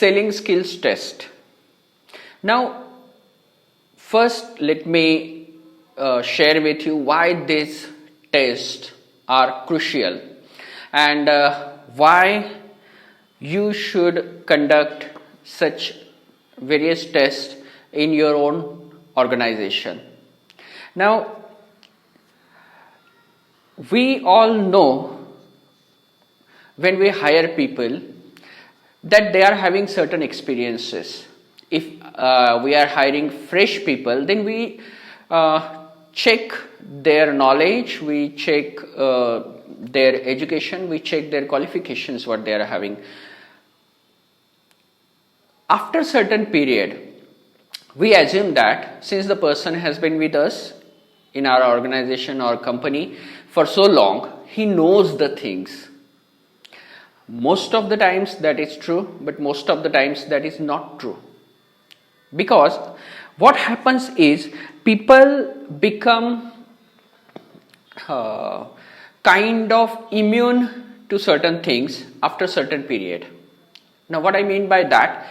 selling skills test. Now, first let me share with you why these tests are crucial and why you should conduct such various tests in your own organization. Now, we all know when we hire people that they are having certain experiences. If we are hiring fresh people, then we check their knowledge, we check their education, we check their qualifications, what they are having. After a certain period, we assume that since the person has been with us in our organization or company for so long, he knows the things. Most of the times that is true, but most of the times that is not true. Because what happens is people become kind of immune to certain things after a certain period. Now what I mean by that,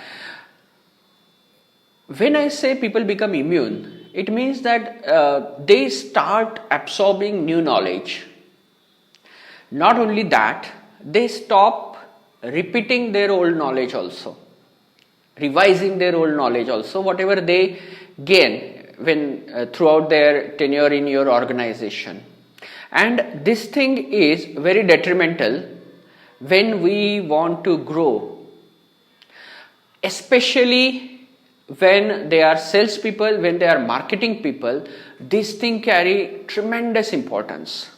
when I say people become immune, it means that they start absorbing new knowledge. Not only that, they stop repeating their old knowledge also, revising their old knowledge also, whatever they gain when throughout their tenure in your organization. And this thing is very detrimental when we want to grow, especially when they are salespeople, when they are marketing people. This thing carry tremendous importance.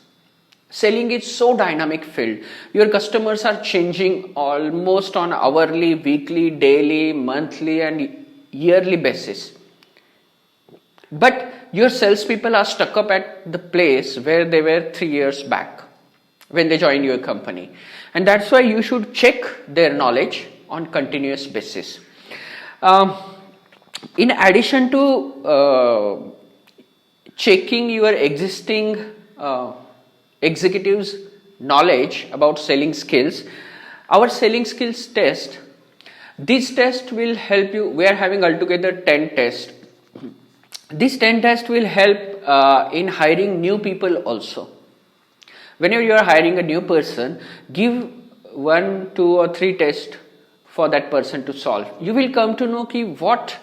Selling is so dynamic field. Your customers are changing almost on hourly, weekly, daily, monthly and yearly basis. But your salespeople are stuck up at the place where they were 3 years back when they joined your company. And that's why you should check their knowledge on continuous basis. In addition to checking your existing executives' knowledge about selling skills, our selling skills test, this test will help you. We are having altogether 10 tests. This 10 tests will help in hiring new people also. Whenever you are hiring a new person, give 1, 2 or 3 tests for that person to solve. You will come to know what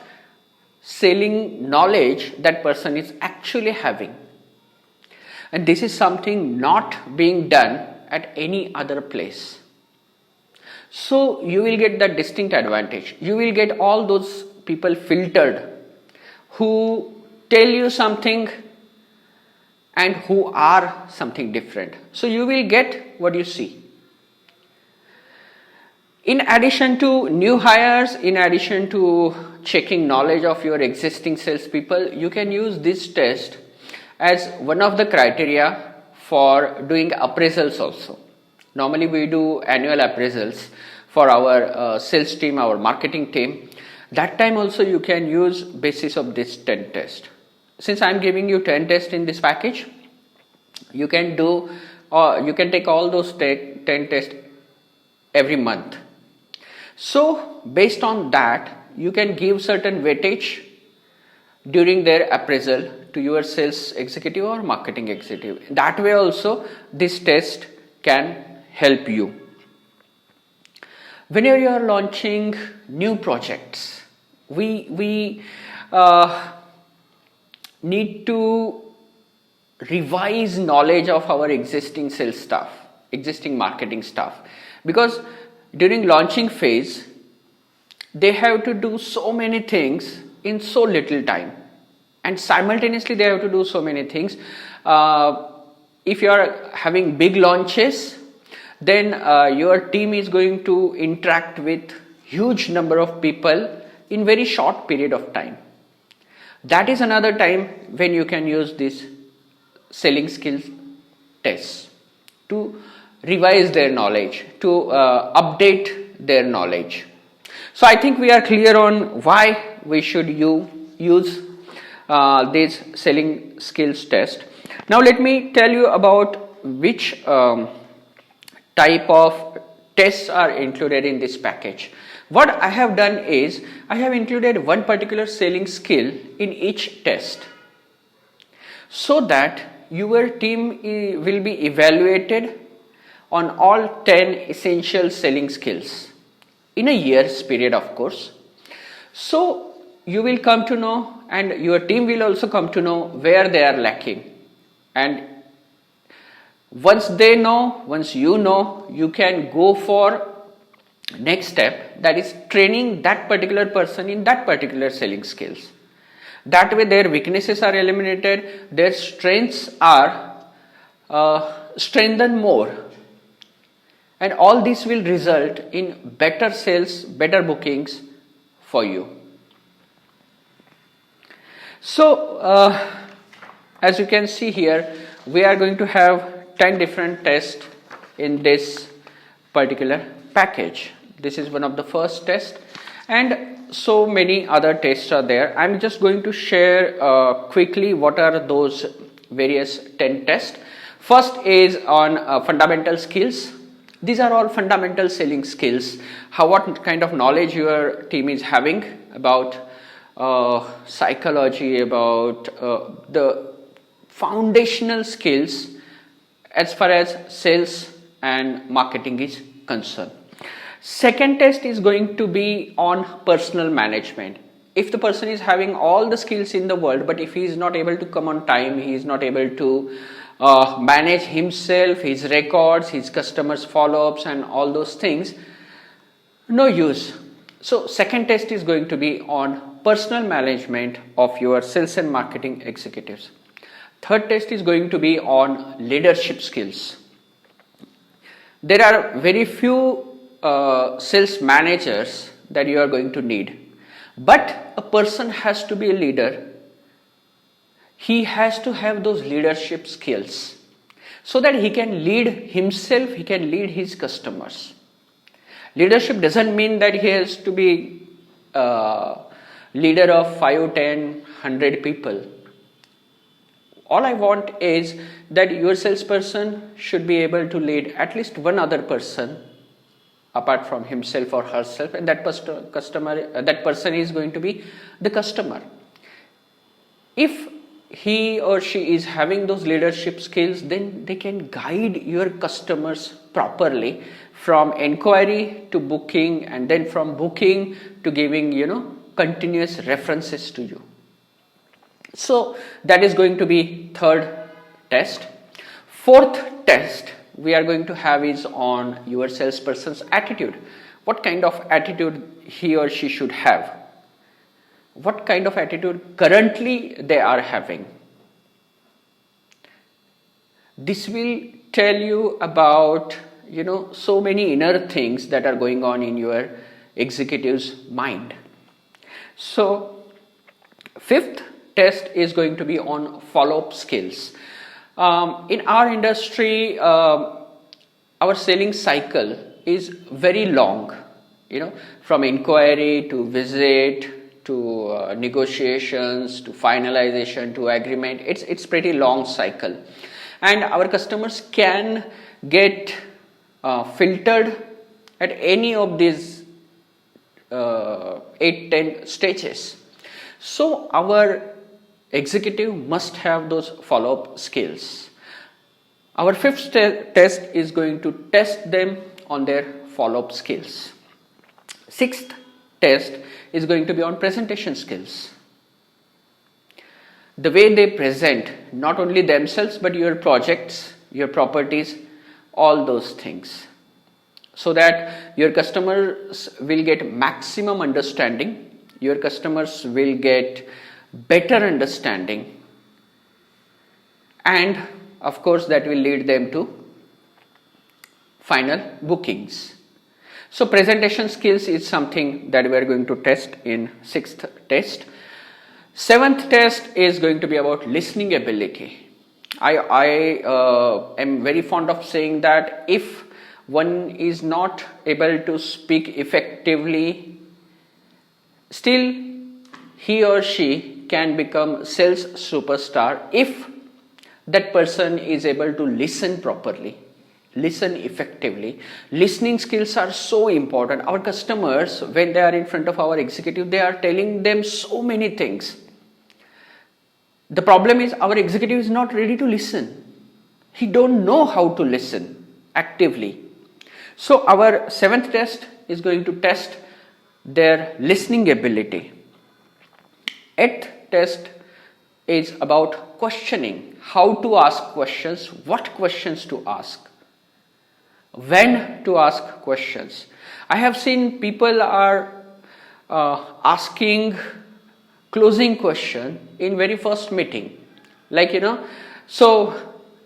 selling knowledge that person is actually having. And this is something not being done at any other place. So you will get that distinct advantage. You will get all those people filtered who tell you something and who are something different. So you will get what you see. In addition to new hires, in addition to checking knowledge of your existing salespeople, you can use this test as one of the criteria for doing appraisals also. Normally we do annual appraisals for our sales team, our marketing team. That time also you can use basis of this 10 test. Since I am giving you 10 tests in this package, you can do you can take all those 10 tests every month. So based on that, you can give certain weightage during their appraisal to your sales executive or marketing executive. That way also this test can help you. Whenever you are launching new projects, we need to revise knowledge of our existing sales staff, existing marketing staff, because during launching phase they have to do so many things in so little time, and simultaneously they have to do so many things. If you are having big launches, then your team is going to interact with huge number of people in very short period of time. That is another time when you can use this selling skills test to revise their knowledge, to update their knowledge. So I think we are clear on why we should use this selling skills test. Now let me tell you about which type of tests are included in this package. What I have done is I have included one particular selling skill in each test, so that your team will be evaluated on all 10 essential selling skills in a year's period, of course. So you will come to know, and your team will also come to know where they are lacking. And once they know, once you know, you can go for next step, that is training that particular person in that particular selling skills. That way their weaknesses are eliminated, their strengths are strengthened more, and all this will result in better sales, better bookings for you. So as you can see here, we are going to have 10 different tests in this particular package. This is one of the first tests, and so many other tests are there. I'm just going to share quickly what are those various 10 tests. First is on fundamental skills. These are all fundamental selling skills. What kind of knowledge your team is having about psychology, about the foundational skills as far as sales and marketing is concerned. Second test is going to be on personal management. If the person is having all the skills in the world, but if he is not able to come on time, he is not able to manage himself, his records, his customers' follow-ups and all those things, no use. So second test is going to be on personal management of your sales and marketing executives. Third test is going to be on leadership skills. There are very few sales managers that you are going to need, but a person has to be a leader. He has to have those leadership skills so that he can lead himself, he can lead his customers. Leadership doesn't mean that he has to be leader of 5, 10, 100 people. All I want is that your salesperson should be able to lead at least one other person apart from himself or herself, and that person is going to be the customer. If he or she is having those leadership skills, then they can guide your customers properly from inquiry to booking, and then from booking to giving continuous references to you. So that is going to be third test. Fourth test we are going to have is on your salesperson's attitude. What kind of attitude he or she should have? What kind of attitude currently they are having? This will tell you about so many inner things that are going on in your executive's mind. So fifth test is going to be on follow-up skills. In our industry, our selling cycle is very long, from inquiry to visit to negotiations to finalization to agreement. It's pretty long cycle, and our customers can get filtered at any of these 8-10 stages. So our executive must have those follow-up skills. Our fifth test is going to test them on their follow-up skills. Sixth test is going to be on presentation skills. The way they present not only themselves but your projects, your properties, all those things, so that your customers will get maximum understanding, your customers will get better understanding, and of course that will lead them to final bookings. So presentation skills is something that we are going to test in sixth test. Seventh test is going to be about listening ability. I am very fond of saying that if one is not able to speak effectively, still he or she can become sales superstar if that person is able to listen properly. listen effectively. Listening skills are so important. Our customers, when they are in front of our executive, they are telling them so many things. The problem is our executive is not ready to listen. He don't know how to listen actively. So our seventh test is going to test their listening ability. Eighth test is about questioning, how to ask questions, what questions to ask, when to ask questions. I have seen people are asking closing question in very first meeting, like so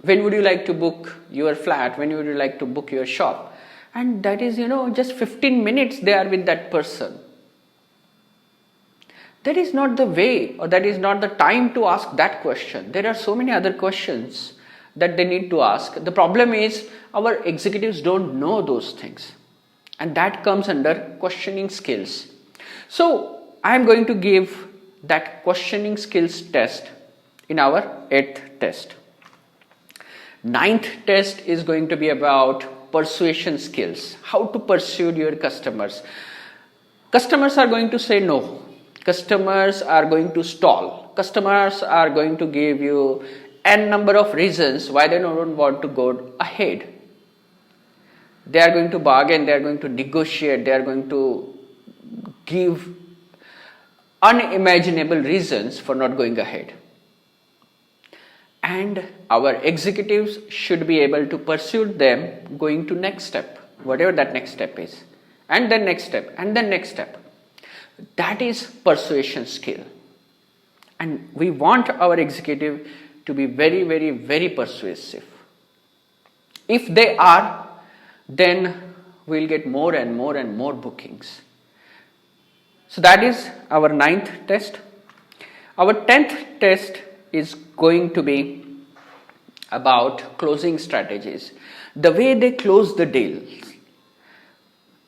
when would you like to book your flat, when would you like to book your shop, and that is just 15 minutes they are with that person. That is not the way, or that is not the time to ask that question. There are so many other questions that they need to ask. The problem is our executives don't know those things, and that comes under questioning skills. So I am going to give that questioning skills test in our 8th test. 9th test is going to be about persuasion skills, how to persuade your customers. Customers are going to say no. Customers are going to stall. Customers are going to give you n number of reasons why they don't want to go ahead. They are going to bargain, they are going to negotiate, they are going to give unimaginable reasons for not going ahead. And our executives should be able to pursue them going to next step, whatever that next step is, and then next step, and then next step. That is persuasion skill. And we want our executive to be very, very, very persuasive. If they are, then we'll get more and more and more bookings. So that is our 9th test. Our 10th test is going to be about closing strategies. The way they close the deals.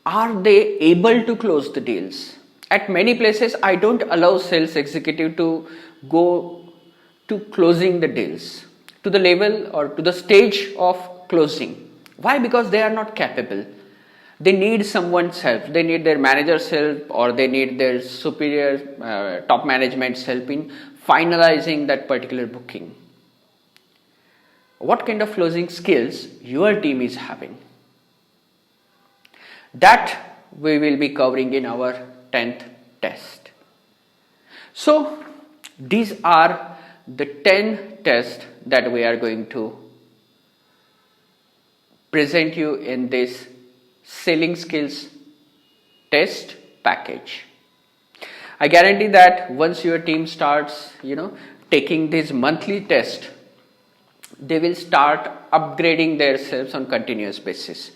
Are they able to close the deals? At many places, I don't allow sales executive to go to closing the deals, to the level or to the stage of closing. Why? Because they are not capable. They need someone's help. They need their manager's help, or they need their superior top management's help in finalizing that particular booking. What kind of closing skills your team is having? That we will be covering in our 10th test. So these are the 10 tests that we are going to present you in this selling skills test package. I guarantee that once your team starts, taking this monthly test, they will start upgrading themselves on continuous basis.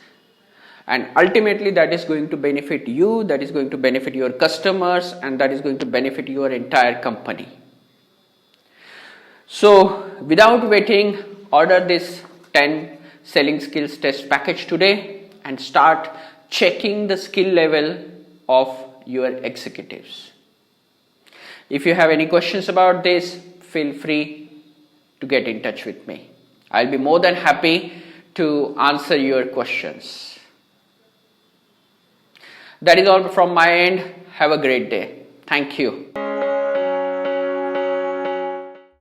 And ultimately that is going to benefit you, that is going to benefit your customers, and that is going to benefit your entire company. So without waiting, order this 10 selling skills test package today and start checking the skill level of your executives. If you have any questions about this, feel free to get in touch with me. I'll be more than happy to answer your questions. That is all from my end. Have a great day. Thank you.